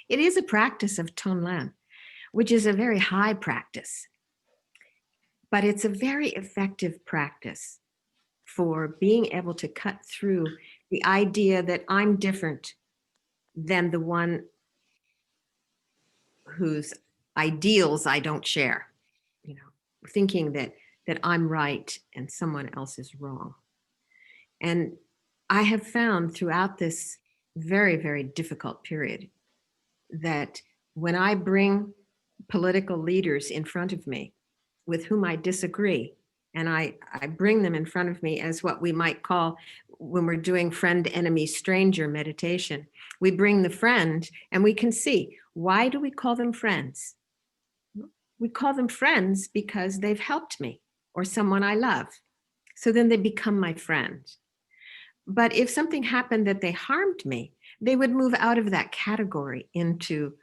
It is a practice of Tonglen, which is a very high practice, but it's a very effective practice for being able to cut through the idea that I'm different than the one whose ideals I don't share, you know, thinking that I'm right and someone else is wrong. And I have found throughout this very, very difficult period that when I bring political leaders in front of me with whom I disagree, and I bring them in front of me as what we might call, when we're doing friend, enemy, stranger meditation, we bring the friend and we can see, why do we call them friends? We call them friends because they've helped me or someone I love. So then they become my friend. But if something happened that they harmed me, they would move out of that category into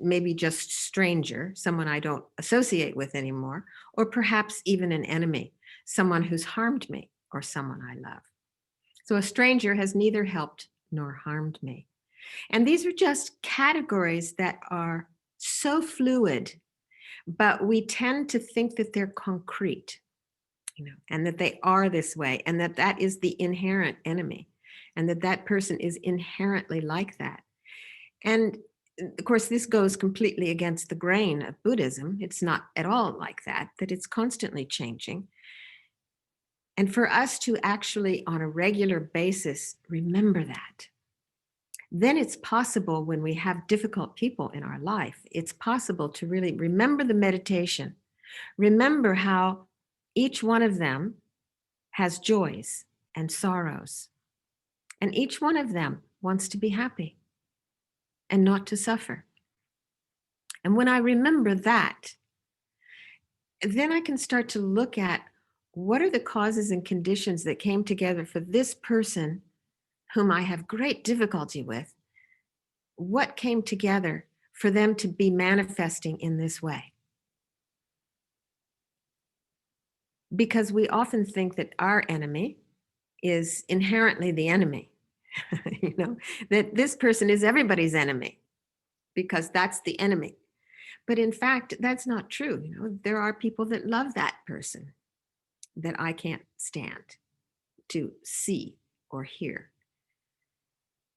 maybe just stranger, someone I don't associate with anymore, or perhaps even an enemy, someone who's harmed me or someone I love. So a stranger has neither helped nor harmed me. And these are just categories that are so fluid, but we tend to think that they're concrete, and that they are this way, and that is the inherent enemy, and that person is inherently like that. And of course, this goes completely against the grain of Buddhism. It's not at all like that it's constantly changing. And for us to actually, on a regular basis, remember that, then it's possible when we have difficult people in our life, it's possible to really remember the meditation, remember how each one of them has joys and sorrows, and each one of them wants to be happy and not to suffer. And when I remember that, then I can start to look at what are the causes and conditions that came together for this person whom I have great difficulty with. What came together for them to be manifesting in this way? Because we often think that our enemy is inherently the enemy, that this person is everybody's enemy because that's the enemy. But in fact, that's not true. There are people that love that person that I can't stand to see or hear.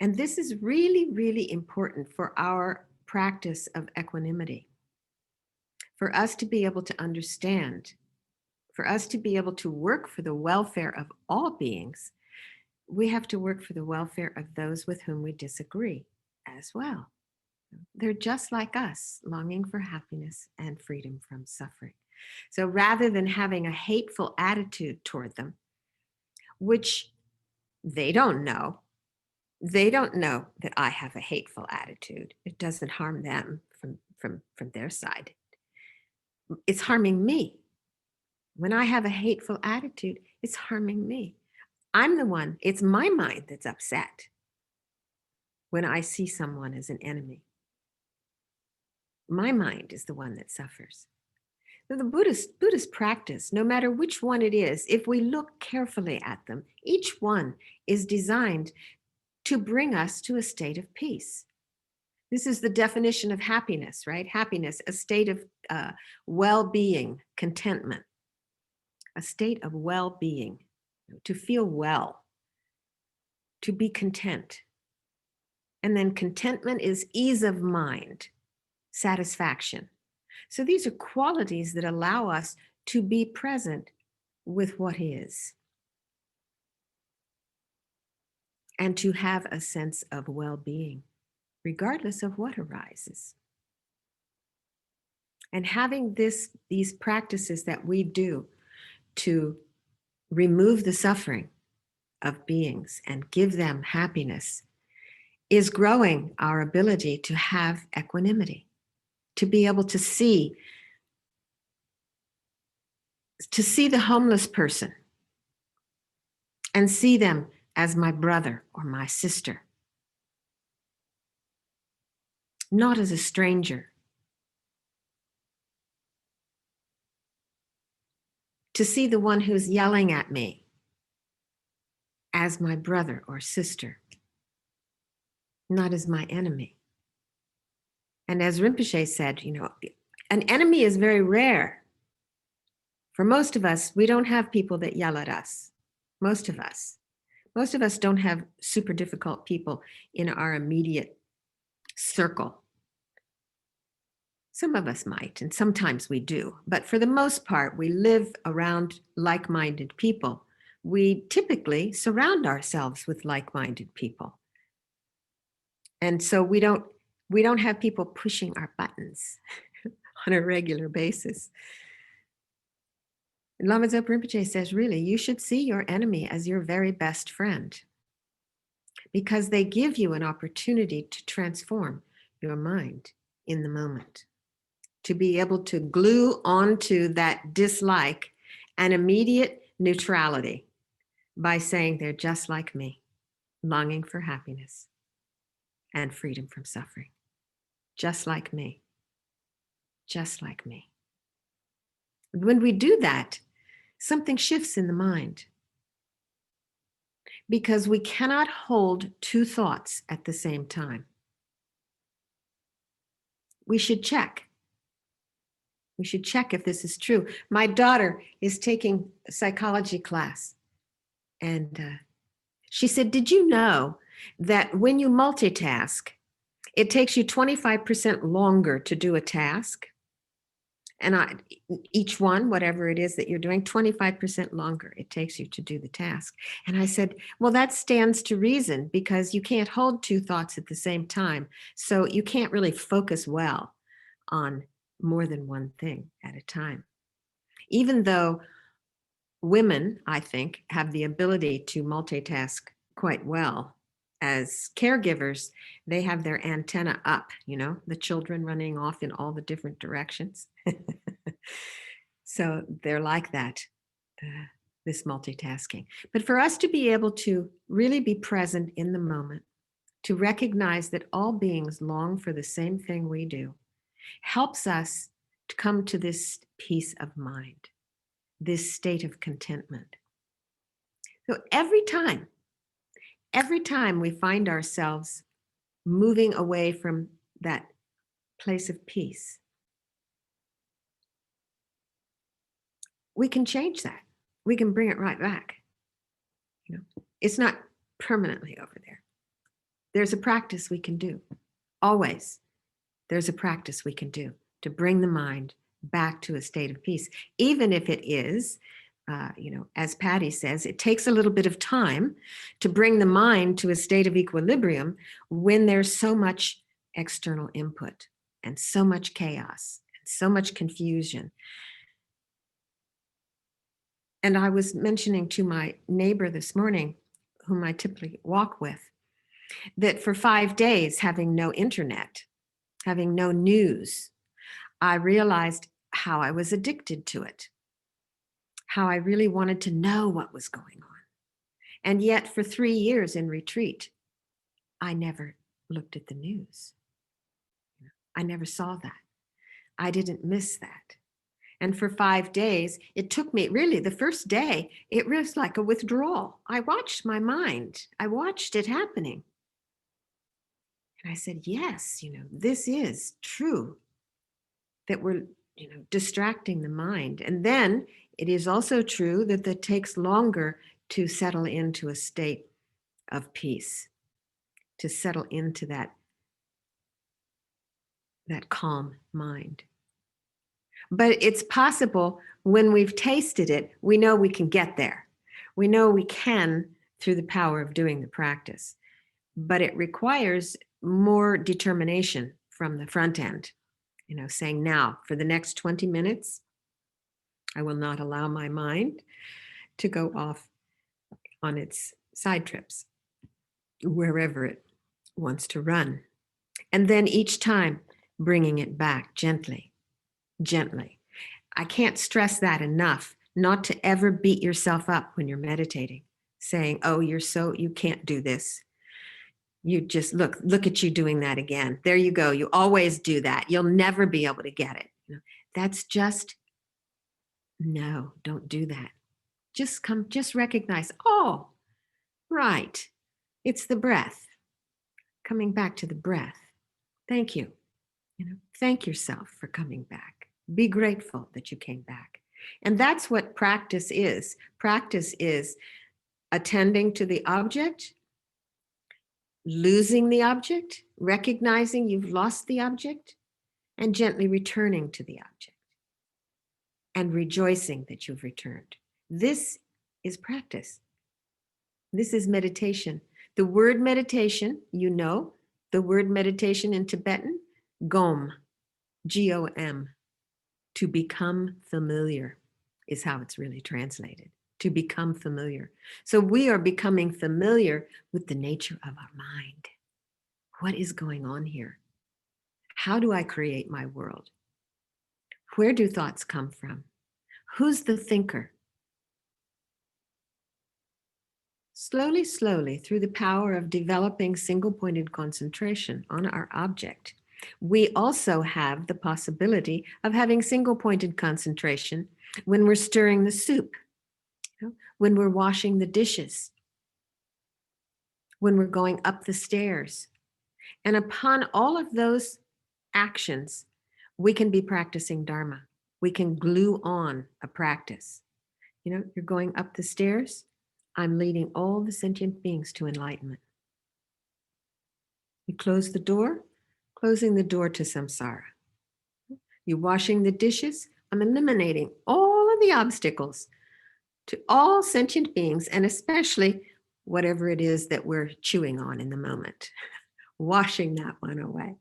And this is really, really important for our practice of equanimity, for us to be able to understand, for us to be able to work for the welfare of all beings. We have to work for the welfare of those with whom we disagree as well. They're just like us, longing for happiness and freedom from suffering. So rather than having a hateful attitude toward them, which they don't know that I have a hateful attitude. It doesn't harm them from their side. It's harming me. When I have a hateful attitude, it's harming me. I'm the one, it's my mind that's upset when I see someone as an enemy. My mind is the one that suffers. So the Buddhist practice, no matter which one it is, if we look carefully at them, each one is designed to bring us to a state of peace. This is the definition of happiness, right? Happiness, a state of well-being, contentment, a state of well-being, to feel well, to be content. And then contentment is ease of mind, satisfaction. So these are qualities that allow us to be present with what is and to have a sense of well-being, regardless of what arises. And having these practices that we do to remove the suffering of beings and give them happiness is growing our ability to have equanimity, to be able to see the homeless person and see them as my brother or my sister, not as a stranger. To see the one who's yelling at me as my brother or sister, not as my enemy. And as Rinpoche said, an enemy is very rare. For most of us, we don't have people that yell at us. Most of us. Most of us don't have super difficult people in our immediate circle. Some of us might, and sometimes we do. But for the most part, we live around like-minded people. We typically surround ourselves with like-minded people. And so we don't have people pushing our buttons on a regular basis. And Lama Zopa Rinpoche says, really, you should see your enemy as your very best friend, because they give you an opportunity to transform your mind in the moment, to be able to glue onto that dislike an immediate neutrality by saying they're just like me, longing for happiness and freedom from suffering. Just like me. Just like me. When we do that, something shifts in the mind, because we cannot hold two thoughts at the same time. We should check. We should check if this is true. My daughter is taking a psychology class, and she said, did you know that when you multitask, it takes you 25% longer to do a task? And each one, whatever it is that you're doing, 25% longer it takes you to do the task. And I said, well, that stands to reason, because you can't hold two thoughts at the same time. So you can't really focus well on more than one thing at a time. Even though women, I think, have the ability to multitask quite well. As caregivers, they have their antenna up, the children running off in all the different directions. So they're like that, this multitasking. But for us to be able to really be present in the moment, to recognize that all beings long for the same thing we do, helps us to come to this peace of mind, this state of contentment. So every time we find ourselves moving away from that place of peace, we can change that. We can bring it right back. It's not permanently over there. There's a practice we can do. Always, there's a practice we can do to bring the mind back to a state of peace, even if it is, as Patty says, it takes a little bit of time to bring the mind to a state of equilibrium when there's so much external input and so much chaos and so much confusion. And I was mentioning to my neighbor this morning, whom I typically walk with, that for 5 days, having no internet, having no news, I realized how I was addicted to it, how I really wanted to know what was going on. And yet for 3 years in retreat, I never looked at the news. I never saw that. I didn't miss that. And for 5 days, it took me, really, the first day, it was like a withdrawal. I watched my mind. I watched it happening. And I said, yes, this is true, that we're, distracting the mind. And then it is also true that it takes longer to settle into a state of peace, to settle into that calm mind. But it's possible when we've tasted it, we know we can get there. We know we can through the power of doing the practice. But it requires more determination from the front end, saying, now, for the next 20 minutes, I will not allow my mind to go off on its side trips, wherever it wants to run. And then each time, bringing it back gently. Gently. I can't stress that enough, not to ever beat yourself up when you're meditating, saying, oh, you can't do this. You just look at you doing that again. There you go. You always do that. You'll never be able to get it. That's just, no, don't do that. Just recognize, oh, right. It's the breath. Coming back to the breath. Thank you. Thank yourself for coming back. Be grateful that you came back. And that's what practice is. Practice is attending to the object, losing the object, recognizing you've lost the object, and gently returning to the object and rejoicing that you've returned. This is practice. This is meditation. The word meditation, the word meditation in Tibetan, gom, Gom, to become familiar is how it's really translated, to become familiar. So we are becoming familiar with the nature of our mind. What is going on here? How do I create my world? Where do thoughts come from? Who's the thinker? Slowly, slowly, through the power of developing single-pointed concentration on our object, we also have the possibility of having single-pointed concentration when we're stirring the soup, when we're washing the dishes, when we're going up the stairs. And upon all of those actions, we can be practicing Dharma. We can glue on a practice. You're going up the stairs. I'm leading all the sentient beings to enlightenment. You close the door, closing the door to samsara. You're washing the dishes. I'm eliminating all of the obstacles to all sentient beings, and especially whatever it is that we're chewing on in the moment. Washing that one away.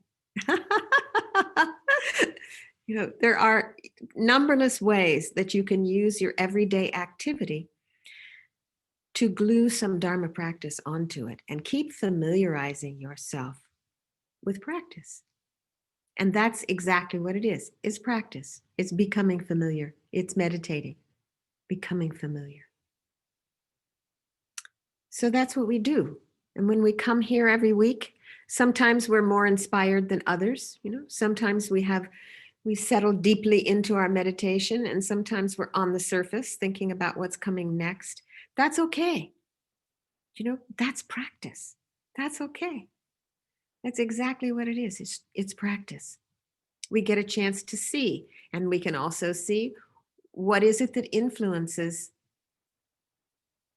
There are numberless ways that you can use your everyday activity to glue some Dharma practice onto it and keep familiarizing yourself with practice. And that's exactly what it is. It's practice. It's becoming familiar. It's meditating, becoming familiar. So that's what we do. And when we come here every week, sometimes we're more inspired than others. Sometimes we settle deeply into our meditation, and sometimes we're on the surface thinking about what's coming next. That's okay. That's practice. That's okay. That's exactly what it is. It's practice. We get a chance to see, and we can also see what is it that influences,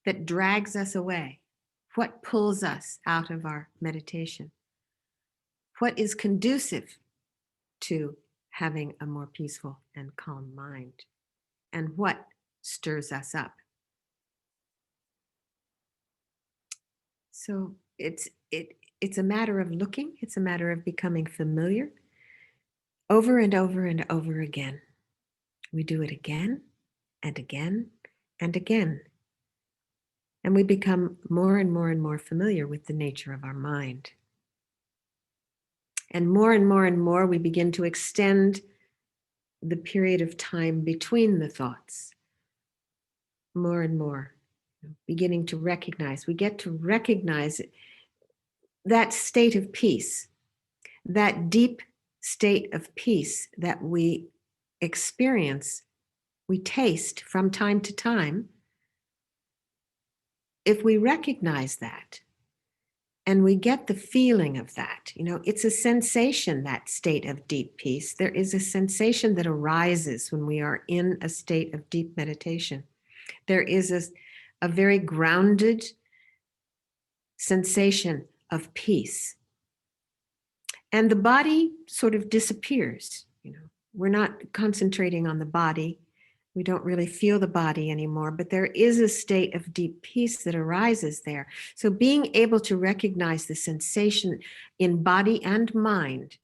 that drags us away? What pulls us out of our meditation? What is conducive to having a more peaceful and calm mind? And what stirs us up? So it's a matter of looking. It's a matter of becoming familiar over and over and over again. We do it again and again and again. And we become more and more and more familiar with the nature of our mind. And more, we begin to extend the period of time between the thoughts. More and more, beginning to recognize. We get to recognize that state of peace, that deep state of peace that we experience, we taste from time to time. If we recognize that and we get the feeling of that, it's a sensation, that state of deep peace. There is a sensation that arises when we are in a state of deep meditation. There is a very grounded sensation of peace. And the body sort of disappears. We're not concentrating on the body. We don't really feel the body anymore, but there is a state of deep peace that arises there. So being able to recognize the sensation in body and mind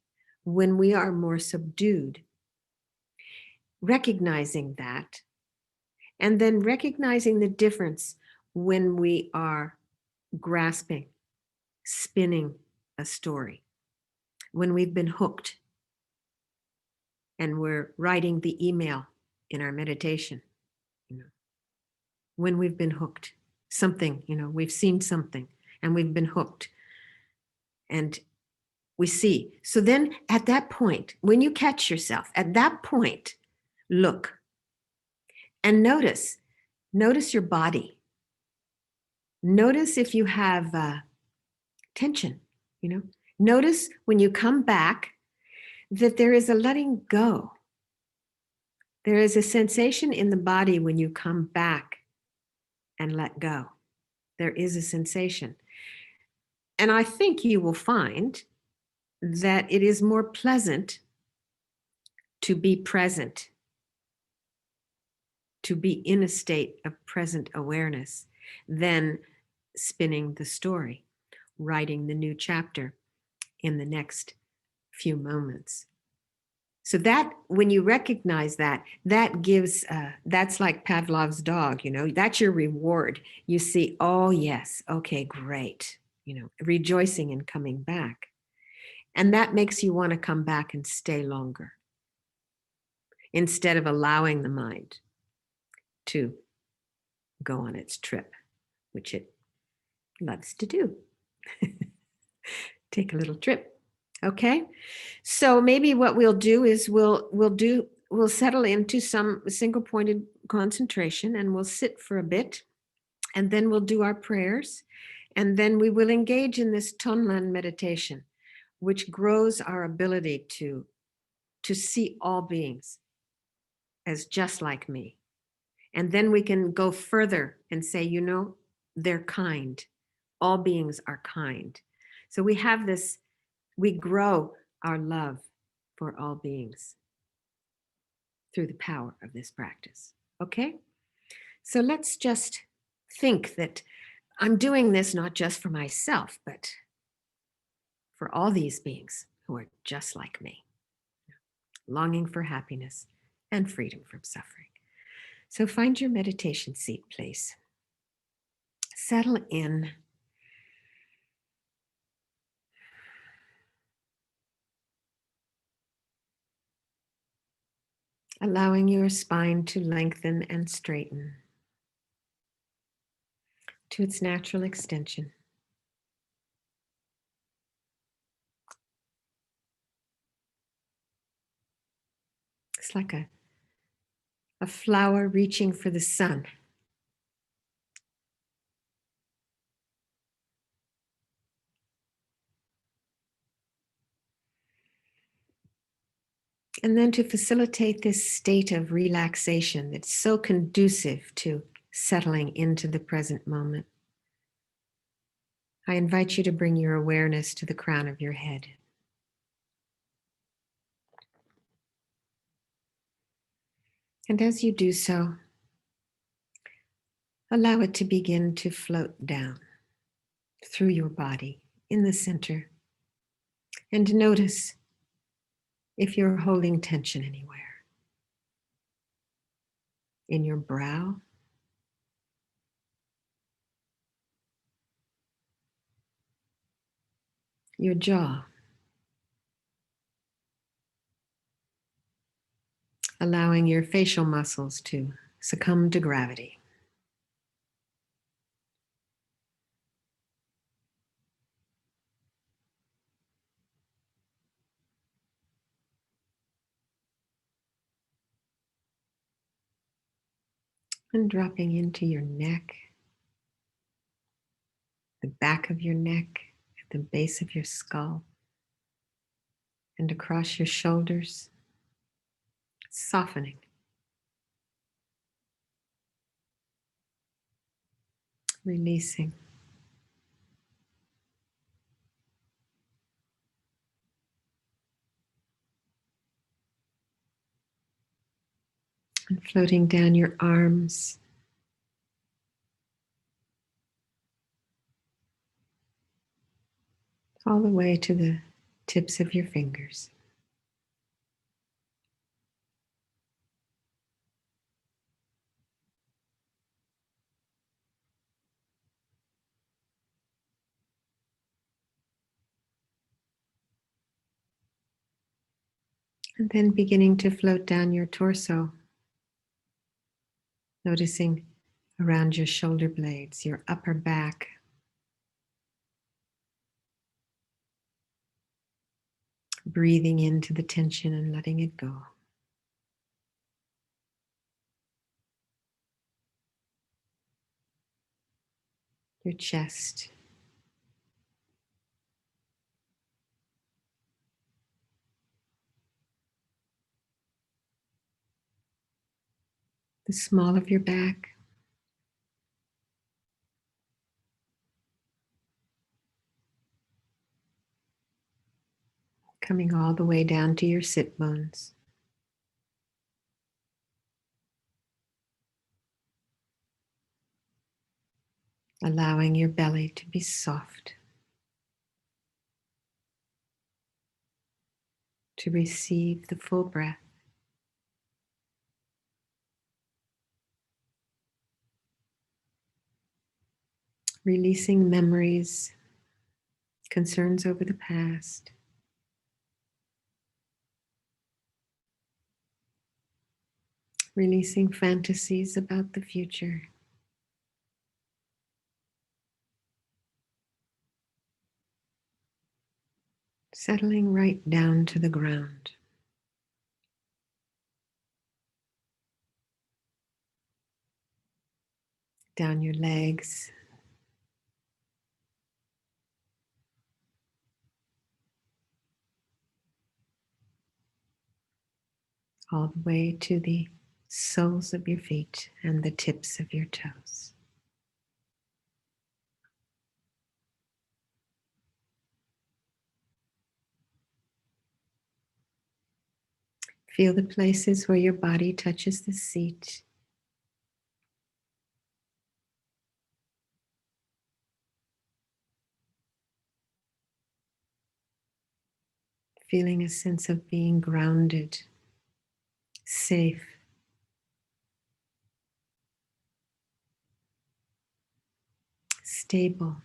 when we are more subdued, recognizing that, and then recognizing the difference when we are grasping, spinning a story, when we've been hooked and we're writing the email in our meditation, when we've been hooked, something, we've seen something and we've been hooked and we see. So then at that point, when you catch yourself, at that point, look and notice your body. Notice if you have tension, notice when you come back that there is a letting go. There is a sensation in the body when you come back and let go. There is a sensation. And I think you will find that it is more pleasant to be present, to be in a state of present awareness than spinning the story, writing the new chapter in the next few moments. So that when you recognize that, that gives, that's like Pavlov's dog, that's your reward. You see, oh yes, okay, great, rejoicing in coming back. And that makes you want to come back and stay longer instead of allowing the mind to go on its trip, which it loves to do. Take a little trip. Okay. So maybe what we'll do is we'll settle into some single pointed concentration, and we'll sit for a bit, and then we'll do our prayers, and then we will engage in this Tonlan meditation, which grows our ability to see all beings as just like me. And then we can go further and say, they're kind. All beings are kind. So we have this, we grow our love for all beings through the power of this practice. Okay? So let's just think that I'm doing this not just for myself, but for all these beings who are just like me, longing for happiness and freedom from suffering. So find your meditation seat, please. Settle in. Allowing your spine to lengthen and straighten to its natural extension. It's like a flower reaching for the sun. And then to facilitate this state of relaxation that's so conducive to settling into the present moment, I invite you to bring your awareness to the crown of your head. And as you do so, allow it to begin to float down through your body in the center. And notice if you're holding tension anywhere. In your brow, your jaw, allowing your facial muscles to succumb to gravity. And dropping into your neck, the back of your neck, at the base of your skull, and across your shoulders, softening, releasing. And floating down your arms, all the way to the tips of your fingers. And then beginning to float down your torso, noticing around your shoulder blades, your upper back, breathing into the tension and letting it go. Your chest, the small of your back, coming all the way down to your sit bones. Allowing your belly to be soft, to receive the full breath. Releasing memories, concerns over the past. Releasing fantasies about the future. Settling right down to the ground. Down your legs. All the way to the soles of your feet and the tips of your toes. Feel the places where your body touches the seat. Feeling a sense of being grounded, safe, stable.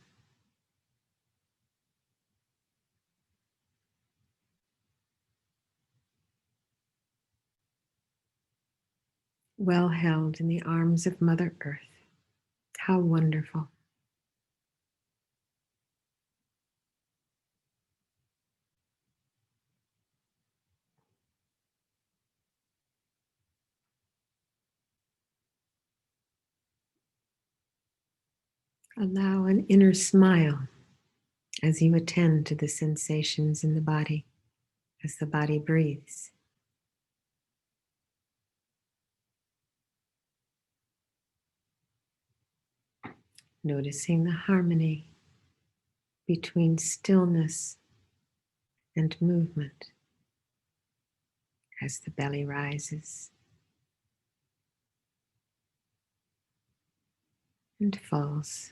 Well held in the arms of Mother Earth. How wonderful. Allow an inner smile as you attend to the sensations in the body, as the body breathes. Noticing the harmony between stillness and movement as the belly rises and falls.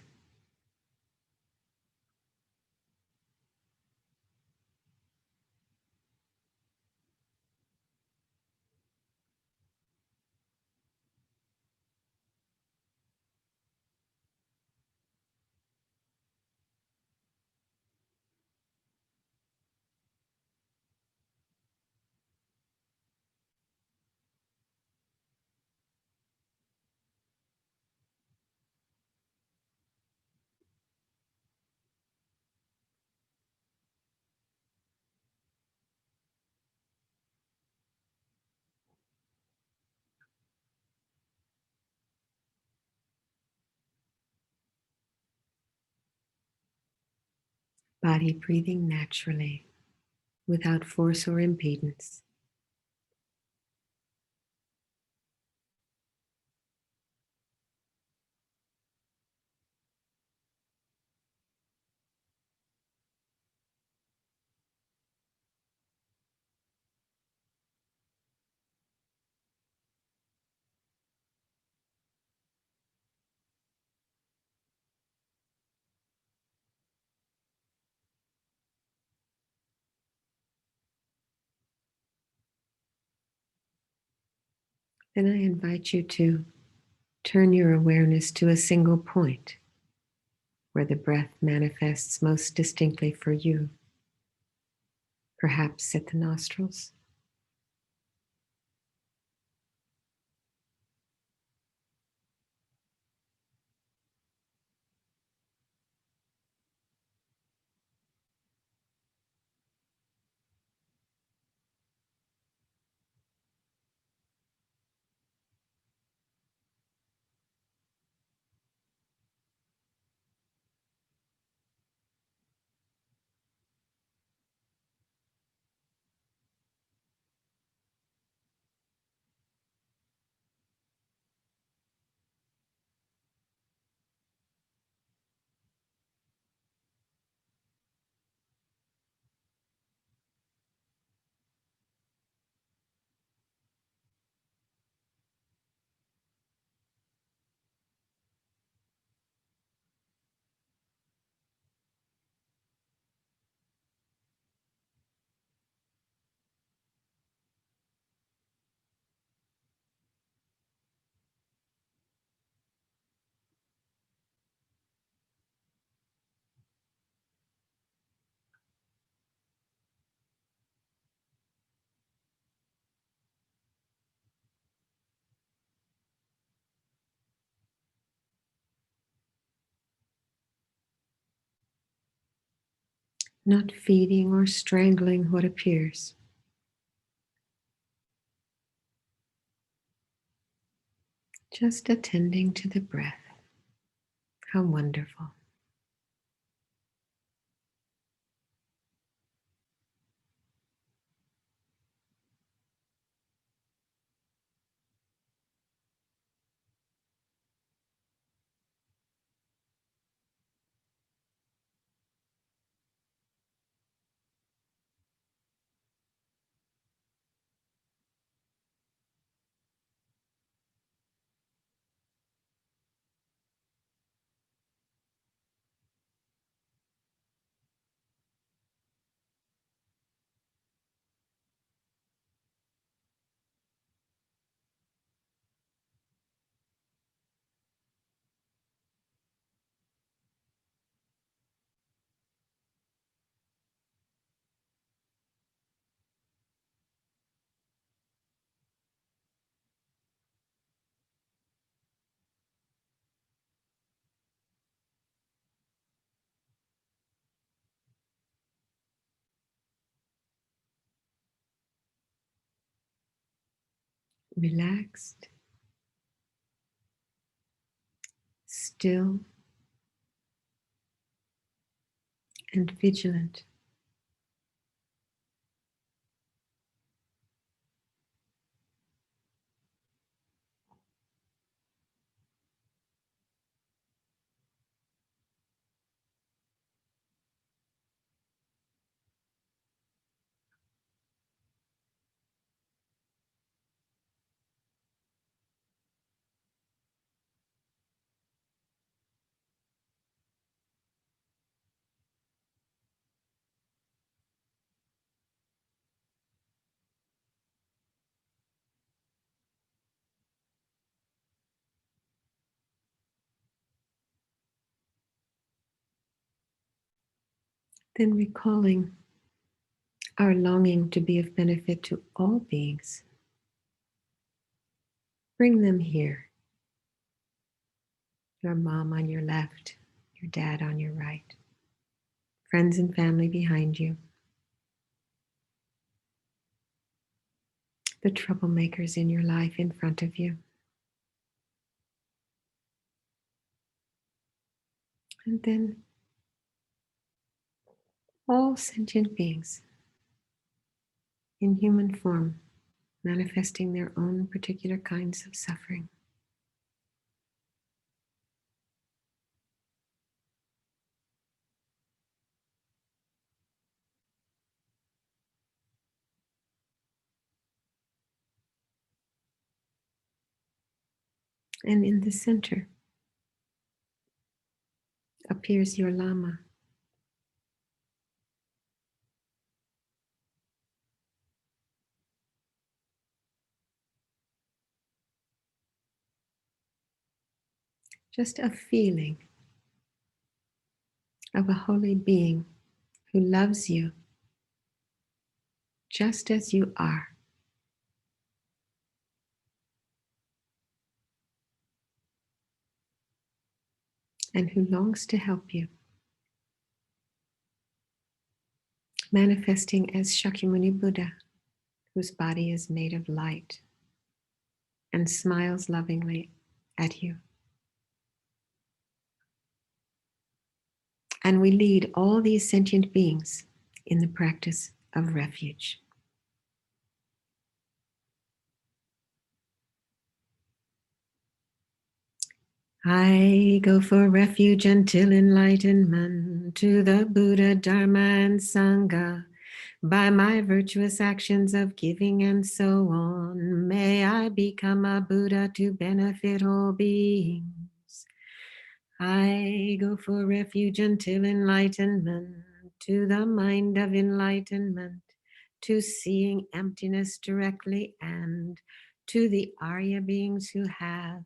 Body breathing naturally without force or impedance. Then I invite you to turn your awareness to a single point where the breath manifests most distinctly for you, perhaps at the nostrils. not feeding or strangling what appears. Just attending to the breath. How wonderful. Relaxed, still, and vigilant. Then recalling our longing to be of benefit to all beings. Bring them here. Your mom on your left, your dad on your right, friends and family behind you, the troublemakers in your life in front of you. And then all sentient beings in human form manifesting their own particular kinds of suffering. And in the center appears your Lama, just a feeling of a holy being who loves you just as you are. And who longs to help you, manifesting as Shakyamuni Buddha, whose body is made of light and smiles lovingly at you. And we lead all these sentient beings in the practice of refuge. I go for refuge until enlightenment to the Buddha, Dharma, and Sangha. By my virtuous actions of giving and so on, may I become a Buddha to benefit all beings. I go for refuge until enlightenment to the mind of enlightenment, to seeing emptiness directly, and to the Arya beings who have.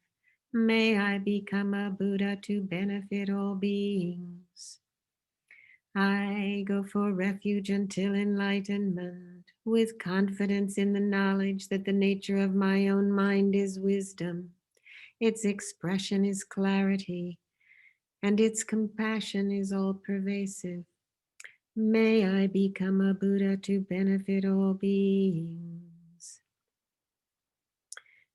May I become a Buddha to benefit all beings. I go for refuge until enlightenment, with confidence in the knowledge that the nature of my own mind is wisdom, its expression is clarity, and its compassion is all pervasive. May I become a Buddha to benefit all beings.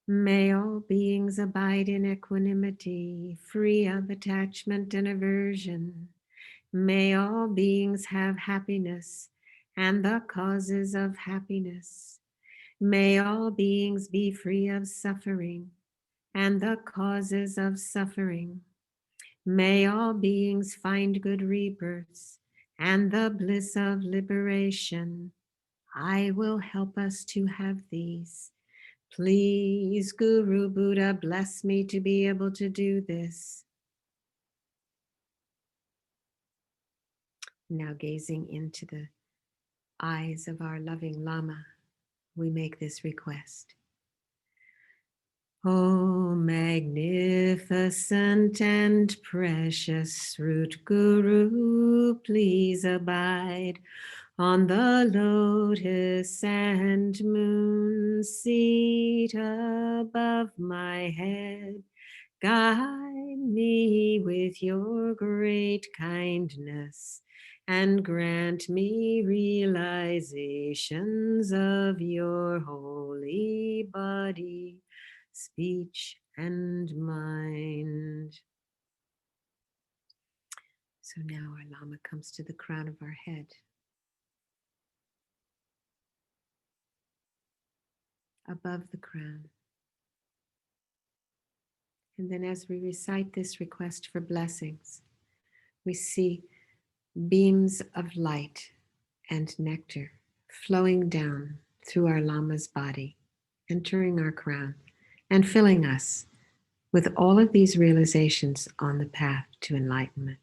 May all beings abide in equanimity, free of attachment and aversion. May all beings have happiness and the causes of happiness. May all beings be free of suffering and the causes of suffering. May all beings find good rebirths and the bliss of liberation. I will help us to have these. Please, Guru Buddha, bless me to be able to do this. Now, gazing into the eyes of our loving Lama, we make this request. Oh, magnificent and precious root Guru, please abide on the lotus and moon seat above my head. Guide me with your great kindness and grant me realizations of your holy body, speech, and mind. So now our Lama comes to the crown of our head. Above the crown. And then as we recite this request for blessings, we see beams of light and nectar flowing down through our Lama's body, entering our crown, and filling us with all of these realizations on the path to enlightenment.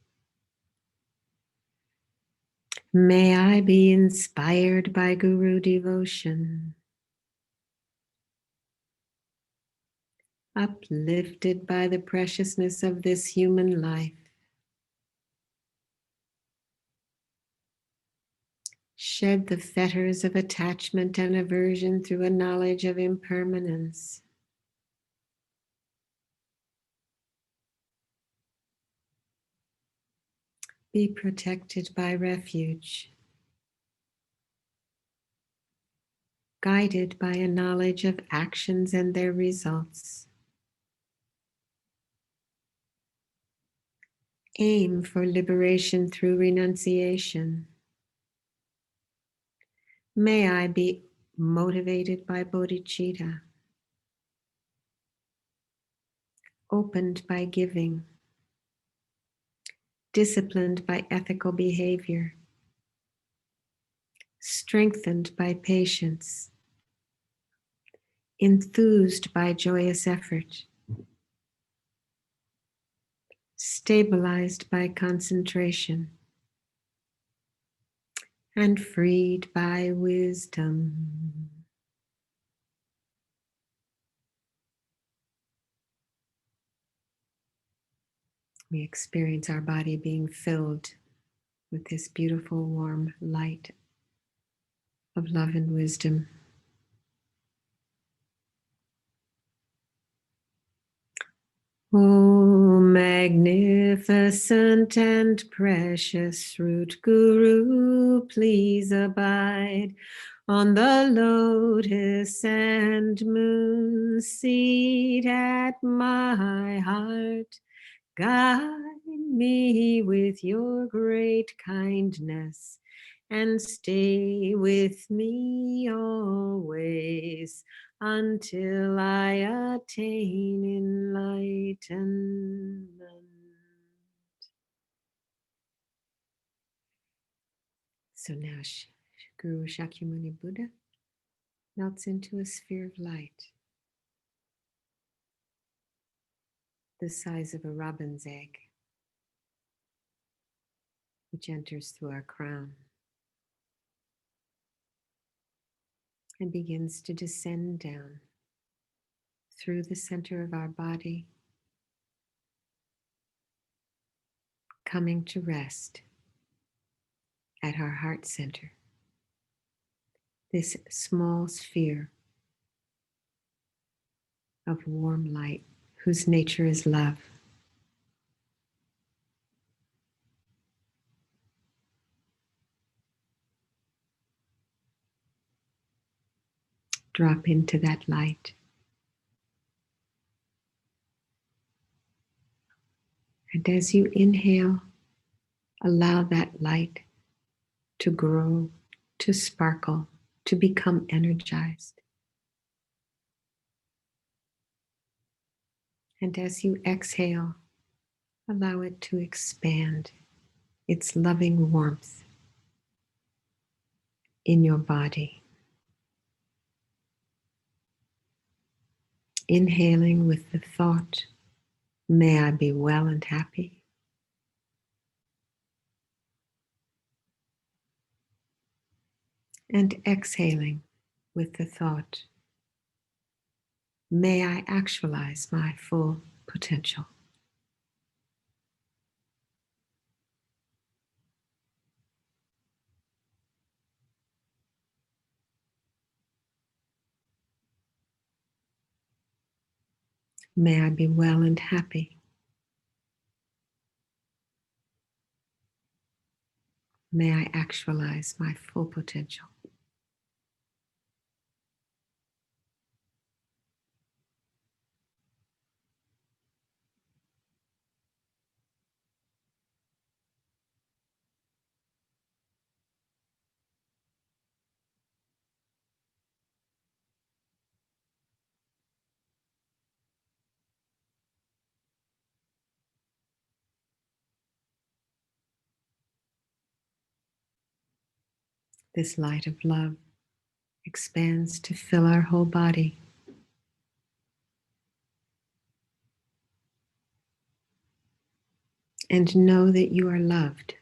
May I be inspired by Guru devotion, uplifted by the preciousness of this human life, shed the fetters of attachment and aversion through a knowledge of impermanence. Be protected by refuge, guided by a knowledge of actions and their results. Aim for liberation through renunciation. May I be motivated by bodhicitta, opened by giving, disciplined by ethical behavior, strengthened by patience, enthused by joyous effort, stabilized by concentration, and freed by wisdom. We experience our body being filled with this beautiful, warm light of love and wisdom. Oh, magnificent and precious root Guru, please abide on the lotus and moon seat at my heart. Guide me with your great kindness and stay with me always until I attain enlightenment. So now Guru Shakyamuni Buddha melts into a sphere of light the size of a robin's egg, which enters through our crown and begins to descend down through the center of our body, coming to rest at our heart center, this small sphere of warm light whose nature is love. drop into that light. And as you inhale, allow that light to grow, to sparkle, to become energized. And as you exhale, allow it to expand its loving warmth in your body. Inhaling with the thought, may I be well and happy. And exhaling with the thought, may I actualize my full potential. May I be well and happy. May I actualize my full potential. This light of love expands to fill our whole body. And know that you are loved.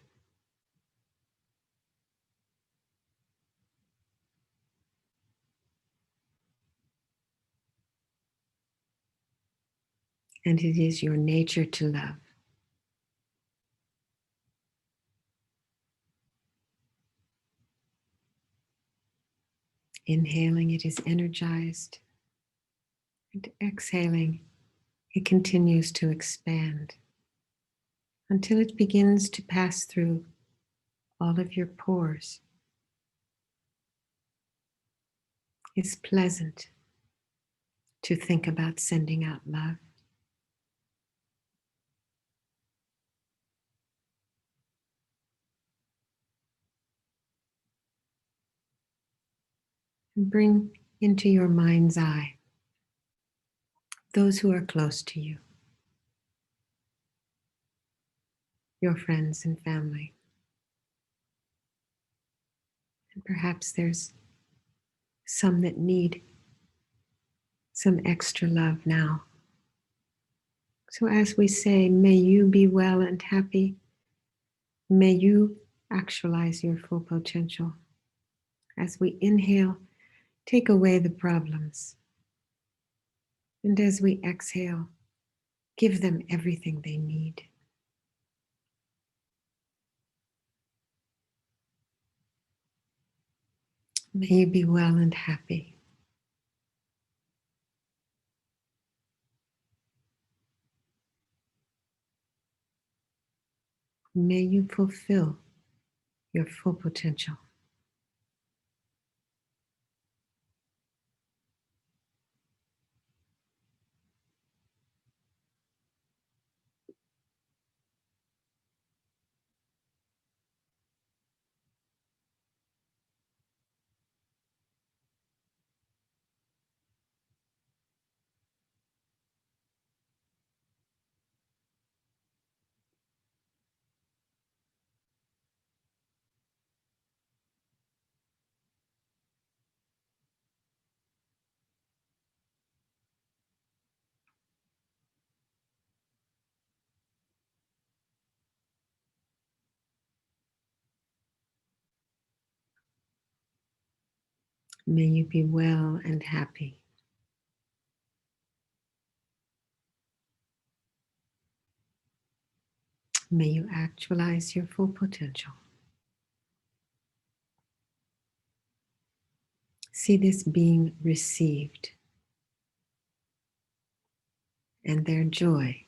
And it is your nature to love. Inhaling, it is energized. And exhaling, it continues to expand until it begins to pass through all of your pores. It's pleasant to think about sending out love. And bring into your mind's eye those who are close to you, your friends and family. And perhaps there's some that need some extra love now. So as we say, may you be well and happy. May you actualize your full potential. As we inhale, take away the problems. And as we exhale, give them everything they need. May you be well and happy. May you fulfill your full potential. May you be well and happy. May you actualize your full potential. See this being received and their joy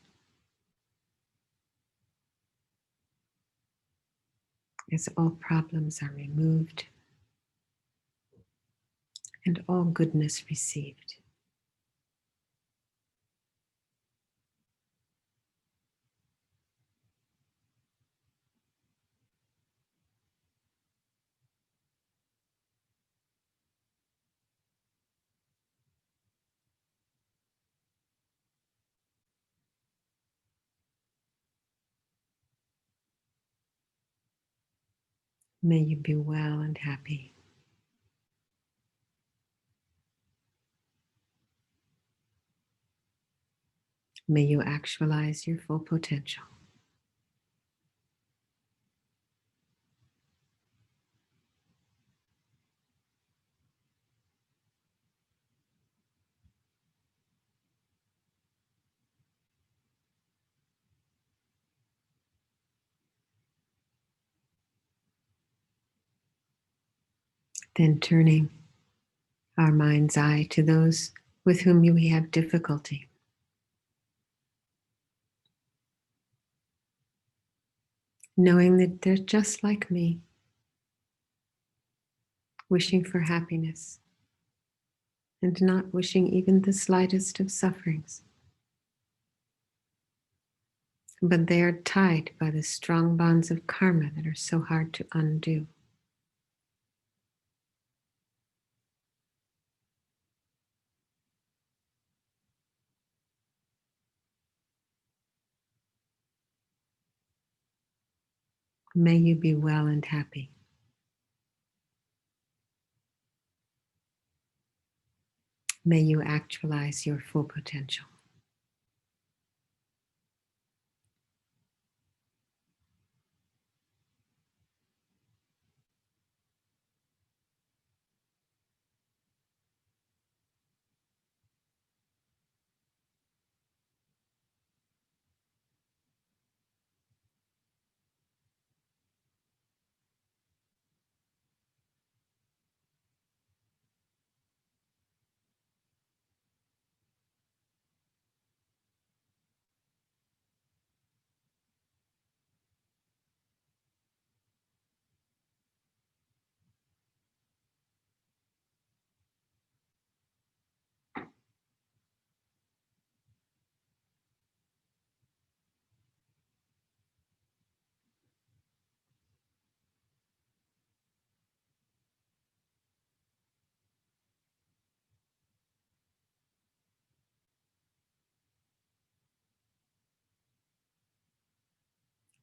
as all problems are removed and all goodness received. May you be well and happy. May you actualize your full potential. Then turning our mind's eye to those with whom we have difficulty. Knowing that they're just like me, wishing for happiness and not wishing even the slightest of sufferings. But they are tied by the strong bonds of karma that are so hard to undo. May you be well and happy. May you actualize your full potential.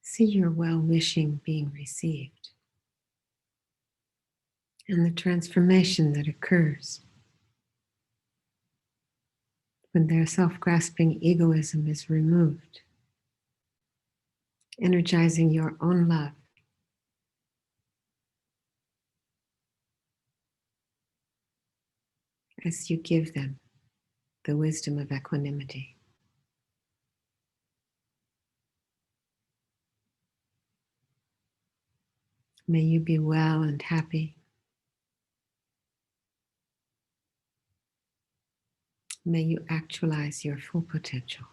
See your well-wishing being received and the transformation that occurs when their self-grasping egoism is removed, energizing your own love as you give them the wisdom of equanimity. May you be well and happy. May you actualize your full potential.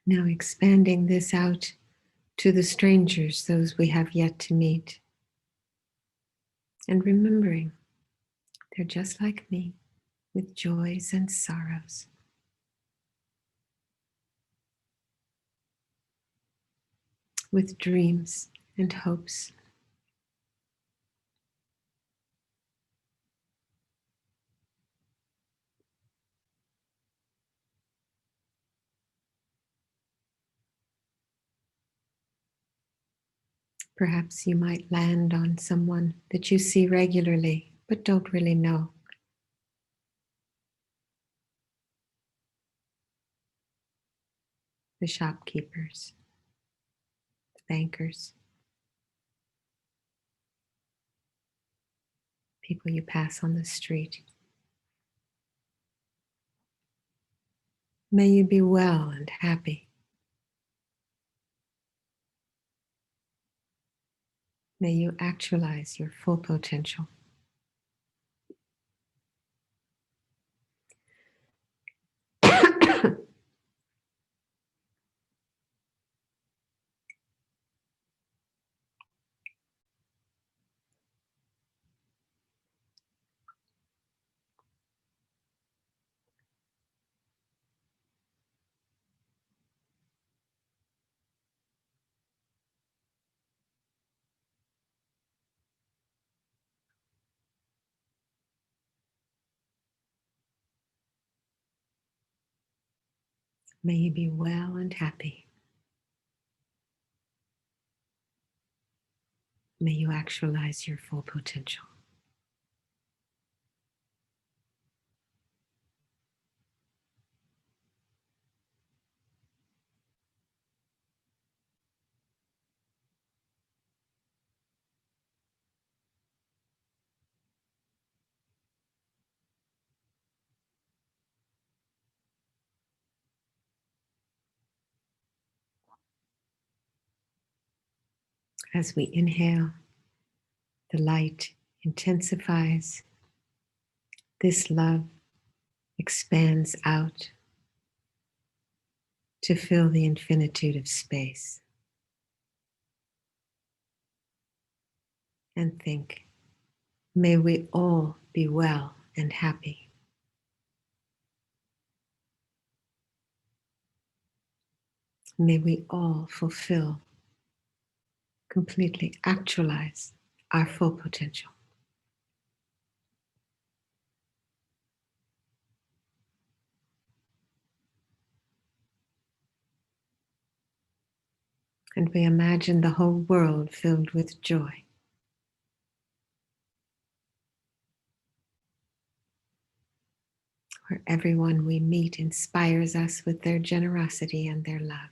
Now expanding this out to the strangers, those we have yet to meet, and remembering they're just like me, with joys and sorrows. With dreams and hopes. Perhaps you might land on someone that you see regularly but don't really know. the shopkeepers, the bankers, people you pass on the street. May you be well and happy. May you actualize your full potential. May you be well and happy. May you actualize your full potential. As we inhale, the light intensifies. This love expands out to fill the infinitude of space. And think, may we all be well and happy. May we all fulfill, completely actualize our full potential. And we imagine the whole world filled with joy. Where everyone we meet inspires us with their generosity and their love.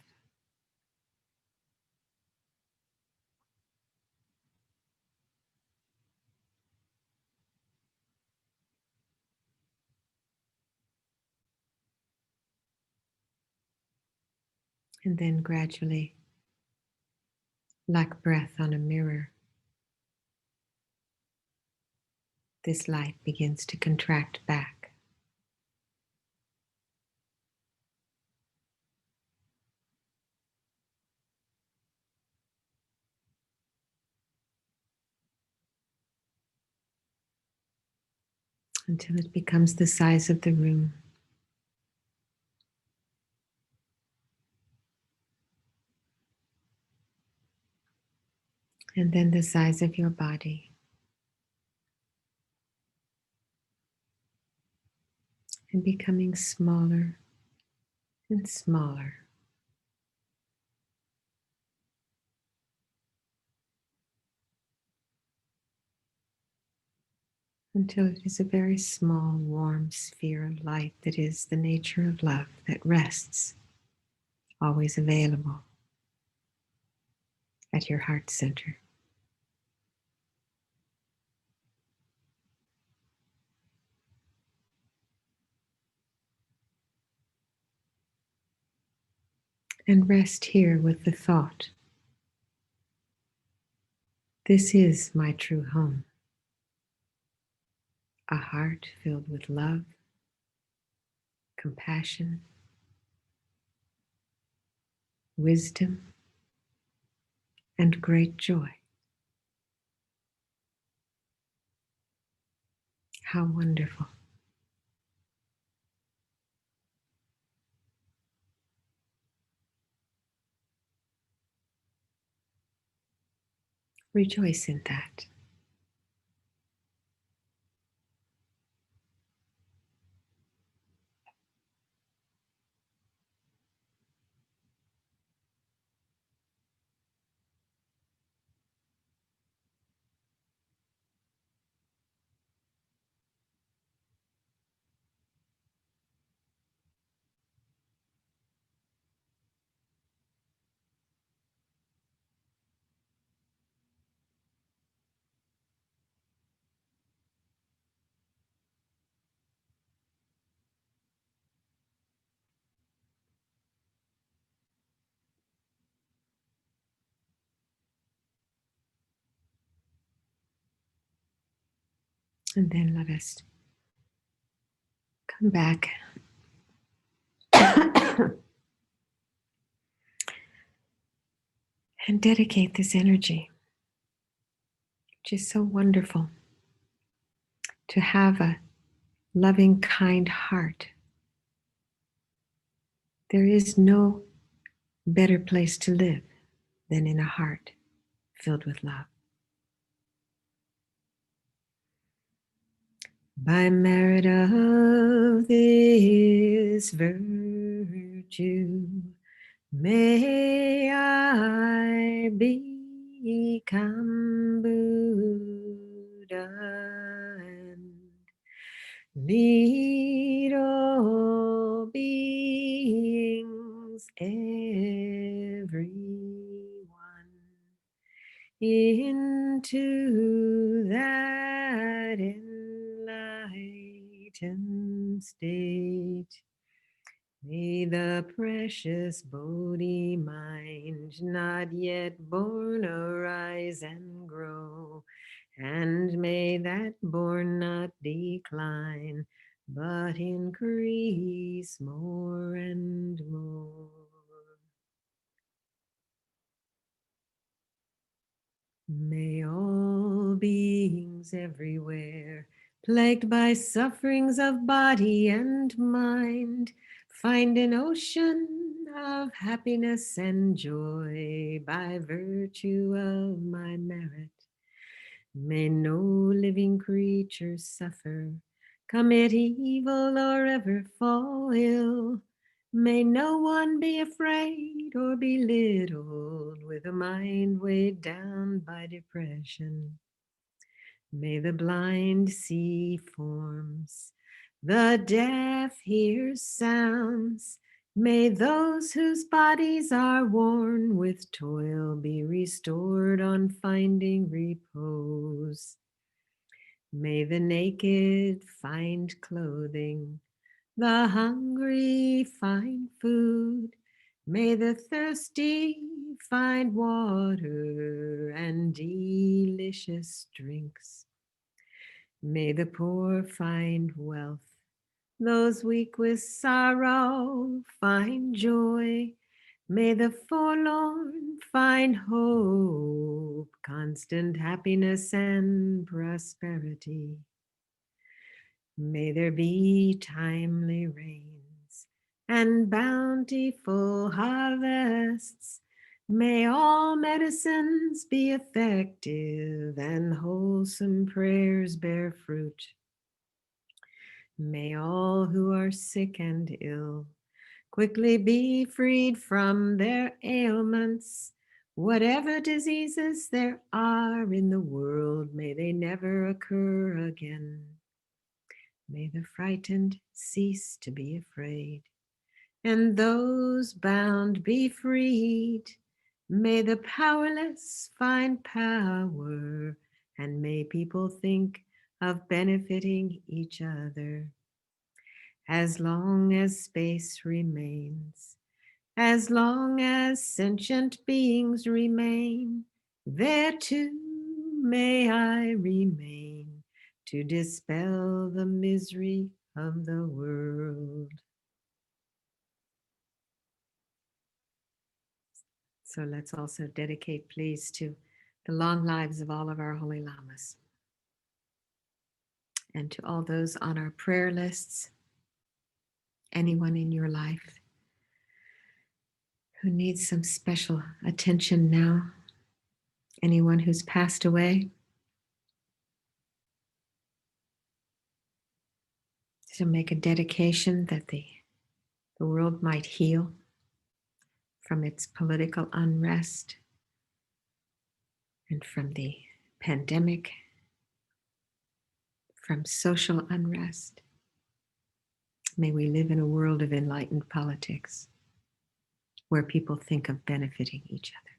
And then gradually, like breath on a mirror, this light begins to contract back. Until it becomes the size of the room. And then the size of your body. And becoming smaller and smaller. Until it is a very small, warm sphere of light that is the nature of love that rests, always available at your heart center. And rest here with the thought, this is my true home. A heart filled with love, compassion, wisdom, and great joy. How wonderful. Rejoice in that. And then let us come back and dedicate this energy, which is so wonderful, to have a loving, kind heart. There is no better place to live than in a heart filled with love. By merit of this virtue, may I become Buddha and lead all beings everyone into that enlightened state. May the precious Bodhi mind not yet born arise and grow, and may that born not decline, but increase more and more. May all beings everywhere, plagued by sufferings of body and mind, find an ocean of happiness and joy by virtue of my merit. May no living creature suffer, commit evil, or ever fall ill. May no one be afraid or belittled with a mind weighed down by depression. May the blind see forms, the deaf hear sounds. May those whose bodies are worn with toil be restored on finding repose. May the naked find clothing, the hungry find food. May the thirsty find water and delicious drinks. May the poor find wealth, those weak with sorrow find joy. May the forlorn find hope, constant happiness and prosperity. May there be timely rains and bountiful harvests. May all medicines be effective and wholesome prayers bear fruit. May all who are sick and ill quickly be freed from their ailments. Whatever diseases there are in the world, may they never occur again. May the frightened cease to be afraid, and those bound be freed. May the powerless find power, and may people think of benefiting each other. As long as space remains, as long as sentient beings remain, there too may I remain to dispel the misery of the world. So let's also dedicate, please, to the long lives of all of our holy lamas and to all those on our prayer lists, anyone in your life who needs some special attention now, anyone who's passed away. To make a dedication that the world might heal from its political unrest and from the pandemic, from social unrest. May we live in a world of enlightened politics where people think of benefiting each other.